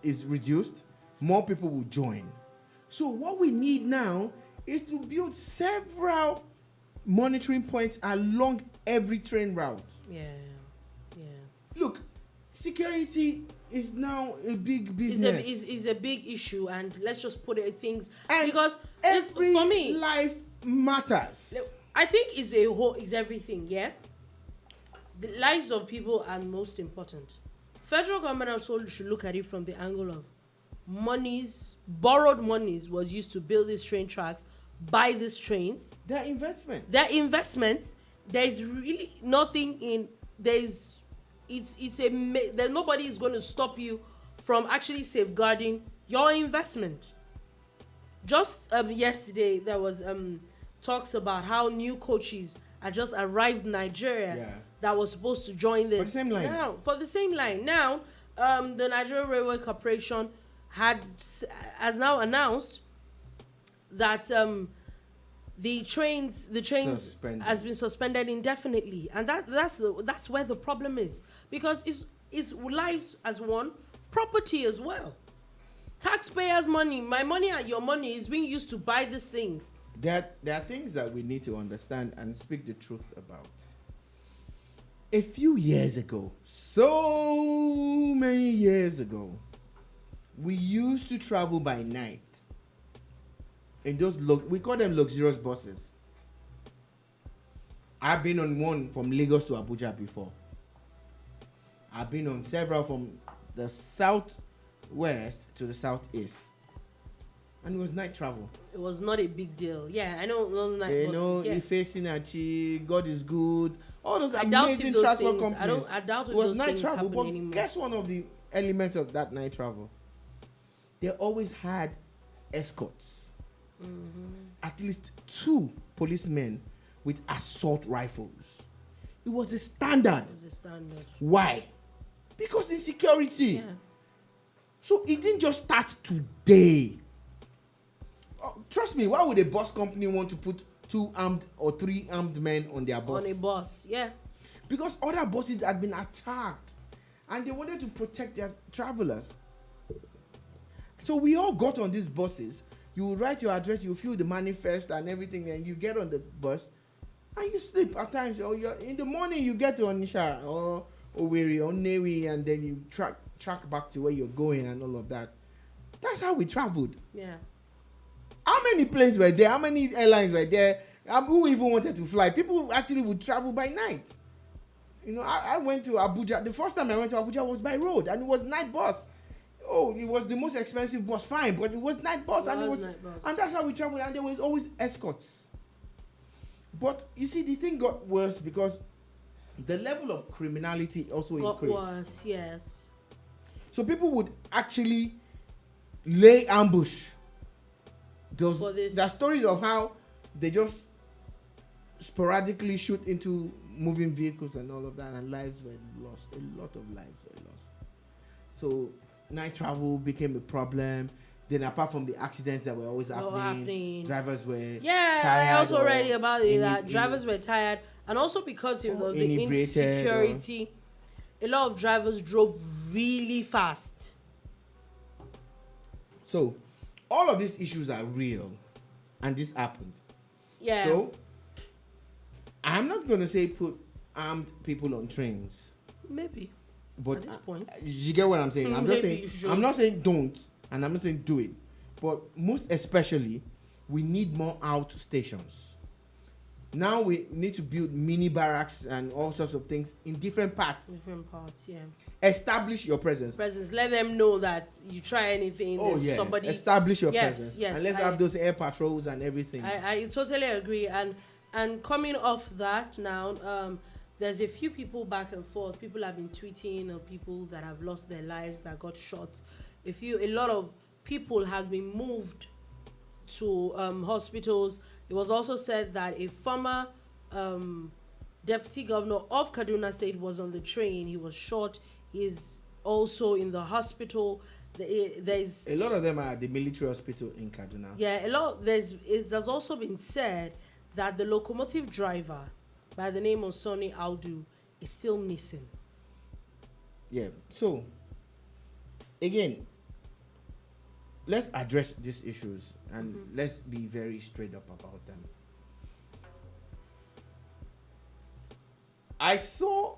is reduced, more people will join. So what we need now is to build several monitoring points along every train route. Yeah. Look, security is now a big business. It's a big issue, and let's just put it things, and because every for me, life matters. I think is everything. Yeah, the lives of people are most important. Federal government also should look at it from the angle of borrowed monies was used to build these train tracks, buy these trains. Their investments. There is really nothing in there's nobody is going to stop you from actually safeguarding your investment. Just yesterday there was talks about how new coaches had just arrived in Nigeria that was supposed to join this for the same line. Now the Nigerian Railway Corporation has now announced that the trains has been suspended indefinitely, and that's where the problem is, because it's lives as one, property as well, taxpayers' money, my money and your money is being used to buy these things. There are things that we need to understand and speak the truth about. A few years ago, so many years ago, we used to travel by night in those we call them luxurious buses. I've been on one from Lagos to Abuja before. I've been on several from the southwest to the southeast, and it was night travel. It was not a big deal. Yeah, I know. Iheanacho, God is good. All those amazing transport companies. I doubt it was those night things travel. But anymore. guess one of the elements of that night travel? They always had escorts. Mm-hmm. At least 2 policemen with assault rifles. It was a standard. It was a standard. Why? Because insecurity. Yeah. So it didn't just start today. Oh, trust me, why would a bus company want to put 2 armed or 3 armed men on their bus? On a bus, yeah. Because other buses had been attacked and they wanted to protect their travelers. So we all got on these buses. You will write your address, you fill the manifest and everything, and you get on the bus and you sleep at times. Or you're, in the morning you get to Onisha or Owerri or Newi, and then you track back to where you're going and all of that. That's how we traveled. Yeah. How many planes were there? How many airlines were there? Who even wanted to fly? People actually would travel by night. You know, I went to Abuja. The first time I went to Abuja was by road, and it was night bus. Oh, it was the most expensive bus, fine, but it was night bus, and that's how we traveled, and there was always escorts. But you see, the thing got worse because the level of criminality also increased. Worse, yes. So people would actually lay ambush. There are stories of how they just sporadically shoot into moving vehicles and all of that, and lives were lost. A lot of lives were lost. So night travel became a problem. Then apart from the accidents that were always happening, drivers were tired. I also read about it that drivers were tired, and also because of the insecurity, a lot of drivers drove really fast. So all of these issues are real, and this happened. Yeah. So I'm not going to say put armed people on trains. Maybe. But at this point, you get what I'm saying? I'm not saying don't, and I'm not saying do it. But most especially, we need more out stations. Now we need to build mini barracks and all sorts of things in different parts. Yeah. Establish your presence. Let them know that you try anything. Oh, yeah. Somebody. Establish your presence. Yes. And let's have those air patrols and everything. I totally agree. And coming off that now, there's a few people back and forth. People have been tweeting of people that have lost their lives, that got shot. A lot of people have been moved to hospitals. It was also said that a former deputy governor of Kaduna State was on the train. He was shot. He's also in the hospital. There's a lot of them are at the military hospital in Kaduna. Yeah, it has also been said that the locomotive driver by the name of Sonny Audu is still missing. Yeah. So again, let's address these issues and let's be very straight up about them. I saw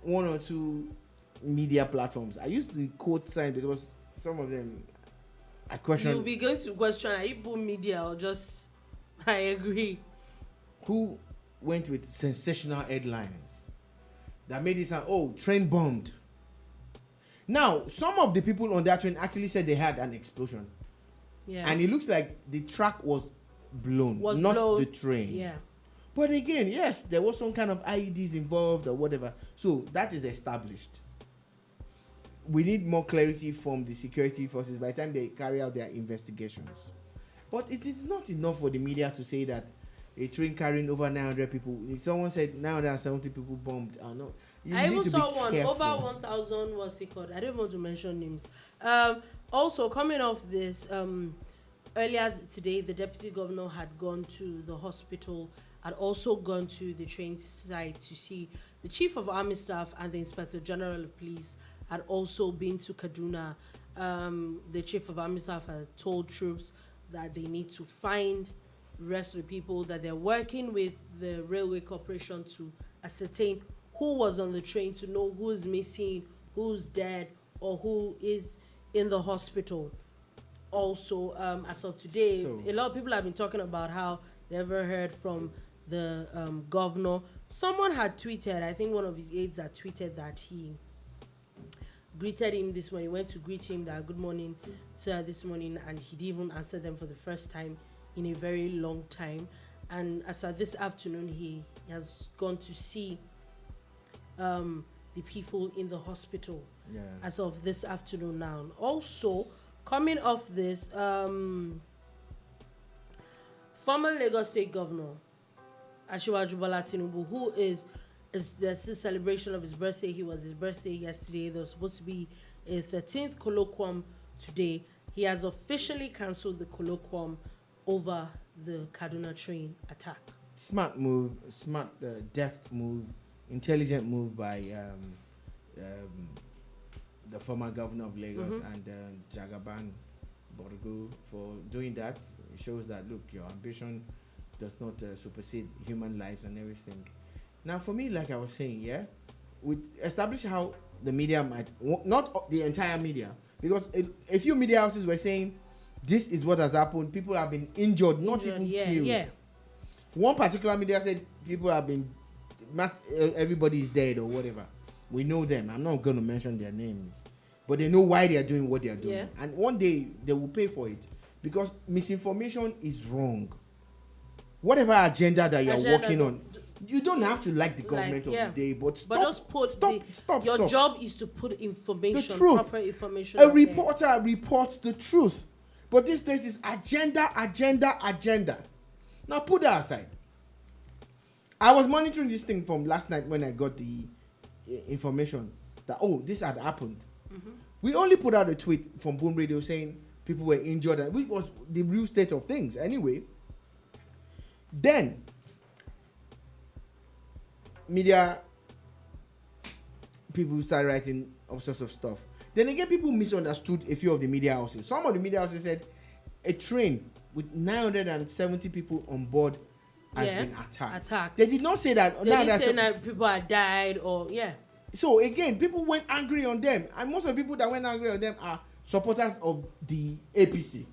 one or two media platforms. I used the quote sign because some of them I question. You'll be going to question, are you put media or just I agree. Who went with sensational headlines that made it sound, oh, train bombed. Now, some of the people on that train actually said they had an explosion. Yeah. And it looks like the track was blown, not the train. Yeah. But again, yes, there was some kind of IEDs involved or whatever. So that is established. We need more clarity from the security forces by the time they carry out their investigations. But it is not enough for the media to say that a train carrying over 900 people. If someone said 970 people bombed, no. I even saw one over 1,000. What's it called? I don't want to mention names. Also, coming off this, earlier today, the deputy governor had gone to the hospital, had also gone to the train site to see the chief of army staff and the inspector general of police had also been to Kaduna. The chief of army staff had told troops that they need to find rest of the people, that they're working with the railway corporation to ascertain who was on the train, to know who's missing, who's dead, or who is in the hospital. Also, as of today, a lot of people have been talking about how they never heard from the governor. Someone had tweeted, I think one of his aides had tweeted that he greeted him this morning, went to greet him that good morning, sir, this morning, and he didn't even answer them for the first time in a very long time. And as of this afternoon, he has gone to see the people in the hospital. Yeah. As of this afternoon now. Also, coming off this, former Lagos State Governor Asiwaju Bola Tinubu, who is there's this celebration of his birthday. His birthday yesterday. There was supposed to be a 13th colloquium today. He has officially cancelled the colloquium over the Kaduna train attack. Smart move, deft move, intelligent move by the former governor of Lagos and Jagaban Borgo for doing that. It shows that, look, your ambition does not supersede human lives and everything. Now, for me, like I was saying, we establish how the media might, not the entire media, because a few media houses were saying this is what has happened. People have been injured, not even killed. Yeah. One particular media said people have been, everybody is dead or whatever. We know them. I'm not going to mention their names, but they know why they are doing what they are doing. Yeah. And one day they will pay for it, because misinformation is wrong. Whatever agenda that you are working on, you don't have to like the government of the day, but stop. Your job is to put information, the truth. Proper information. A reporter reports the truth, but these days is agenda. Now put that aside. I was monitoring this thing from last night when I got the information that this had happened. We only put out a tweet from Boom Radio saying people were injured, which was the real state of things anyway. Then media people started writing all sorts of stuff. Then again, people misunderstood a few of the media houses. Some of the media houses said a train with 970 people on board has been attacked. They did not say that. They didn't say that people had died or So again, people went angry on them, and most of the people that went angry on them are supporters of the APC.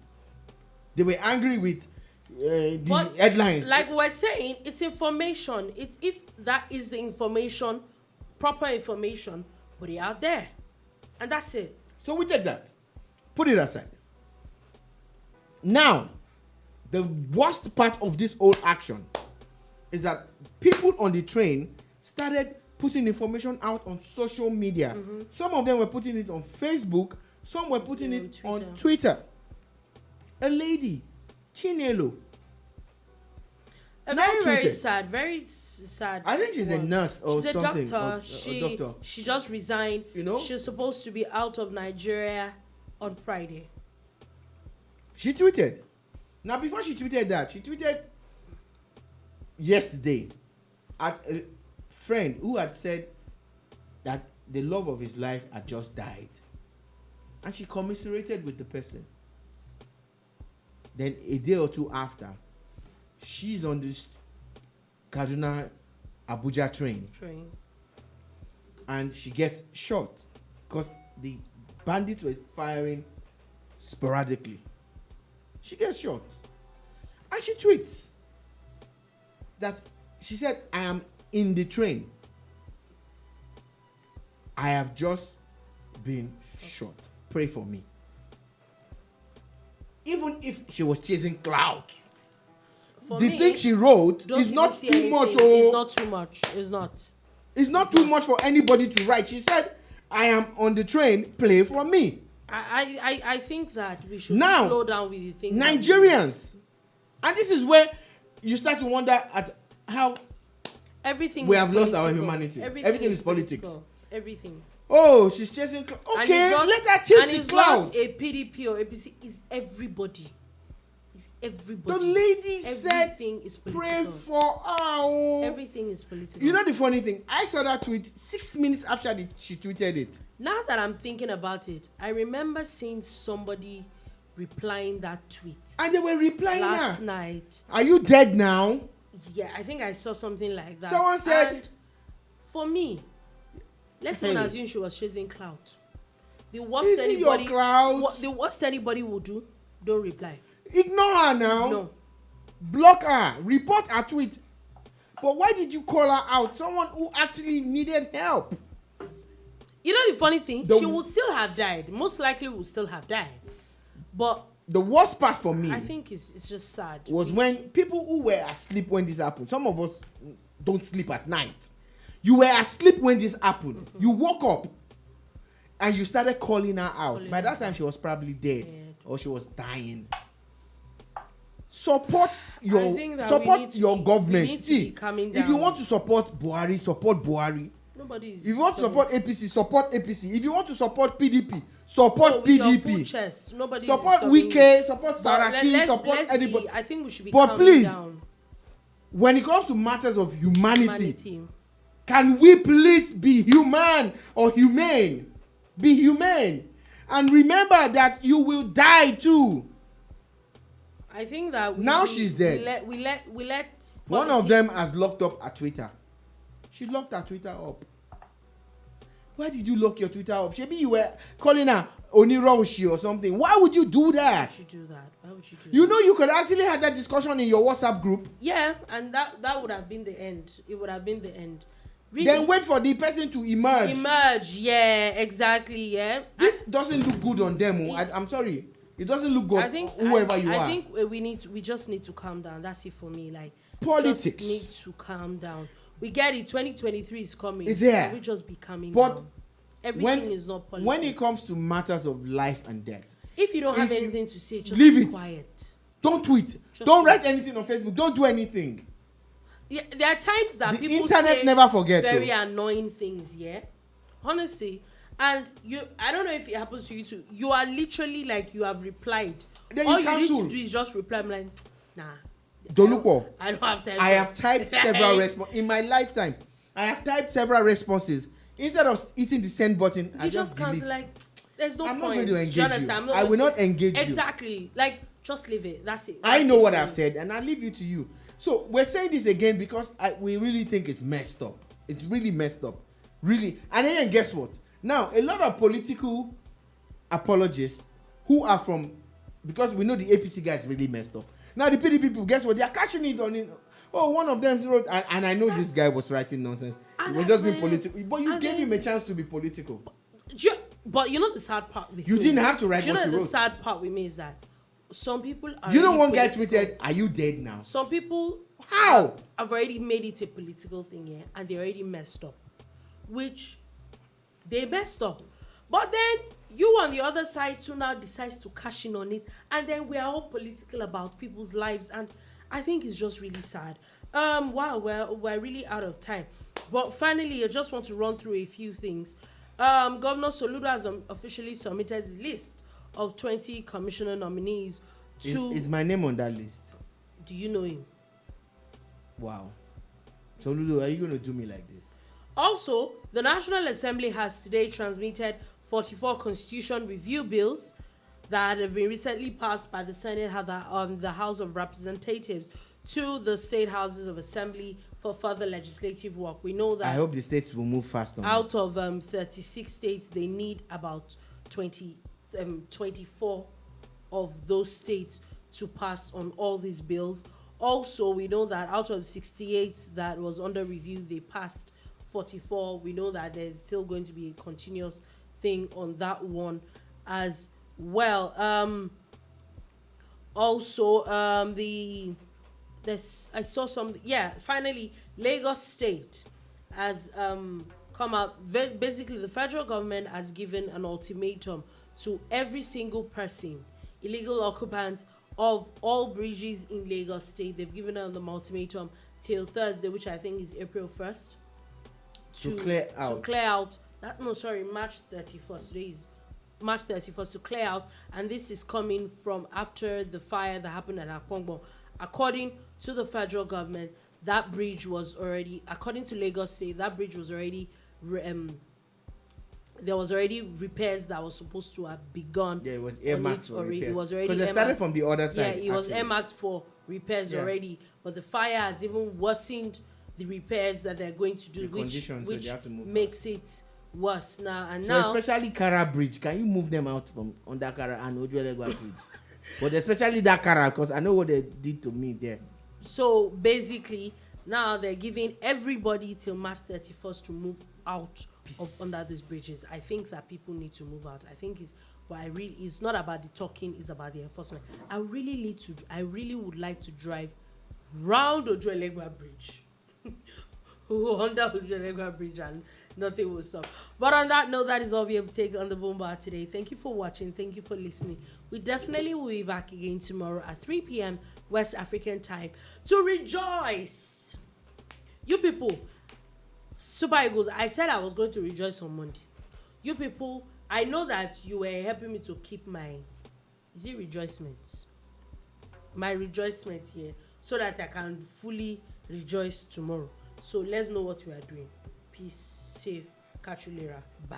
They were angry with the headlines. Like we're saying, it's information. It's if that is the information, proper information, put it out there, and that's it. So we take that, put it aside. Now, the worst part of this whole action is that people on the train started putting information out on social media. Some of them were putting it on Facebook. Some were putting it on Twitter. A lady, Chinelo. Very sad. I think she's a nurse or she's something. She's a doctor. She just resigned. She's supposed to be out of Nigeria on Friday. She tweeted. Now, before she tweeted that, she tweeted yesterday at a friend who had said that the love of his life had just died. And she commiserated with the person. Then a day or two after, she's on this Kaduna Abuja train. And she gets shot because the bandits were firing sporadically. She gets shot. And she tweets that she said, I am in the train. I have just been shot. Pray for me. Even if she was chasing clouds, the thing she wrote is not too much. It's not too much. It's not too much for anybody to write. She said, I am on the train, play for me. I think that we should slow down with the things. Nigerians. And this is where you start to wonder at how we have lost our humanity. Everything is politics. Everything. Oh, she's chasing clouds. Okay, let her chase the clouds. And it's not a PDP or APC. It's everybody. It's everybody. The lady said, pray for her. Everything is political. You know the funny thing? I saw that tweet 6 minutes after she tweeted it. Now that I'm thinking about it, I remember seeing somebody replying that tweet. And they were replying last night. Are you dead now? Yeah, I think I saw something like that. Someone said... And for me, let's not assume she was chasing clout. The worst anybody will do, don't reply. Ignore her now. No. Block her. Report her tweet. But why did you call her out? Someone who actually needed help. You know the funny thing? She would still have died. Most likely would still have died. But the worst part for me, I think it's just sad. Was when people who were asleep when this happened. Some of us don't sleep at night. You were asleep when this happened. You woke up and you started calling her out. By that time, she was probably dead or she was dying. support your government. See, if you want to support Buhari, support Buhari. If you want to support APC, support APC. If you want to support PDP, support PDP. Support Wike, support Saraki, support anybody. I think we should be but please, down. When it comes to matters of humanity, can we please be human or humane? Be humane. And remember that you will die too. I think that she's dead. We let one of them has locked up her Twitter. She locked her Twitter up. Why did you lock your Twitter up? Maybe you were calling her Oniroshi or something. Why would you do that? Why would you do that? You know, you could actually have that discussion in your WhatsApp group. Yeah, and that would have been the end. It would have been the end. Really? Then wait for the person to emerge. Yeah, exactly, yeah. This doesn't look good on them. I'm sorry. It doesn't look good. Whoever you are. I think we just need to calm down. That's it for me. Like, politics. Just need to calm down. We get it. 2023 is coming. It's here. We just be calming down. Everything is not politics. When it comes to matters of life and death, if you don't have anything to say, just leave be it. Quiet. Don't tweet. Don't write anything on Facebook. Don't do anything. Yeah, there are times that the people internet say never forgets very annoying things. Yeah, honestly. And I don't know if it happens to you too. You are literally like you have replied. Then all you need to do is just reply. I'm like, nah. Don't look for. I don't have time. I have typed several responses in my lifetime. I have typed several responses. Instead of hitting the send button, I just delete. Like, there's no I'm point. not going to engage you. I will not engage you. Exactly. Like, just leave it. That's it. I know what I've said, and I leave it to you. So we're saying this again because we really think it's messed up. It's really messed up. Really. And then guess what? Now, a lot of political apologists who are from, because we know the APC guy is really messed up. Now, the PDP people, guess what? They are cashing it on it. Oh, one of them wrote, and I know this guy was writing nonsense. He was just being political. But you gave him a chance to be political. But you know the sad part with you didn't have to write what you wrote. The sad part with me is that some people are. You know, one guy tweeted, "Are you dead now?" Some people have already made it a political thing here, and they already messed up, which they messed up. But then you on the other side too now decides to cash in on it, and then we are all political about people's lives, and I think it's just really sad. Wow, we're really out of time. But finally, I just want to run through a few things. Governor Soludo has officially submitted his list of 20 commissioner nominees to... Is my name on that list? Do you know him? Wow. Soludo, are you going to do me like this? Also, the National Assembly has today transmitted 44 constitution review bills that have been recently passed by the Senate and the House of Representatives to the state houses of assembly for further legislative work. We know that I hope the states will move fast on out of 36 states, they need about 24 of those states to pass on all these bills. Also, we know that out of 68 that was under review, they passed 44. We know that there's still going to be a continuous thing on that one as well. Finally, Lagos State has come out. Basically, the federal government has given an ultimatum to every single person, illegal occupants of all bridges in Lagos State. They've given them the ultimatum till Thursday, which I think is April 1st. To clear out. March 31st. Today is March 31st to clear out, and this is coming from after the fire that happened at Akpongbo. According to the federal government, that bridge was already, according to Lagos State, that bridge was already, there was already repairs that was supposed to have begun. Yeah, it was earmarked for repairs. It was already because they started from the other side. Yeah, it was earmarked for repairs already, but the fire has even worsened the repairs that they're going to do, which makes it worse now. And now, especially Kara Bridge, can you move them out from under Kara and Ojuelegua Bridge? But especially that Kara, because I know what they did to me there. So basically, now they're giving everybody till March 31st to move out of under these bridges. I think that people need to move out. I think it's not about the talking, it's about the enforcement. I really would like to drive round Ojuelegua Bridge under Ojuelegba Bridge and nothing will stop. But on that note, that is all we have taken on the Boom Bar today. Thank you for watching. Thank you for listening. We definitely will be back again tomorrow at 3 p.m. West African time to rejoice. You people, Super Eagles, I said I was going to rejoice on Monday. You people, I know that you were helping me to keep my, is it rejoicement? My rejoicement here, so that I can fully rejoice tomorrow. So let's know what we are doing. Peace, safe, catch you later, bye.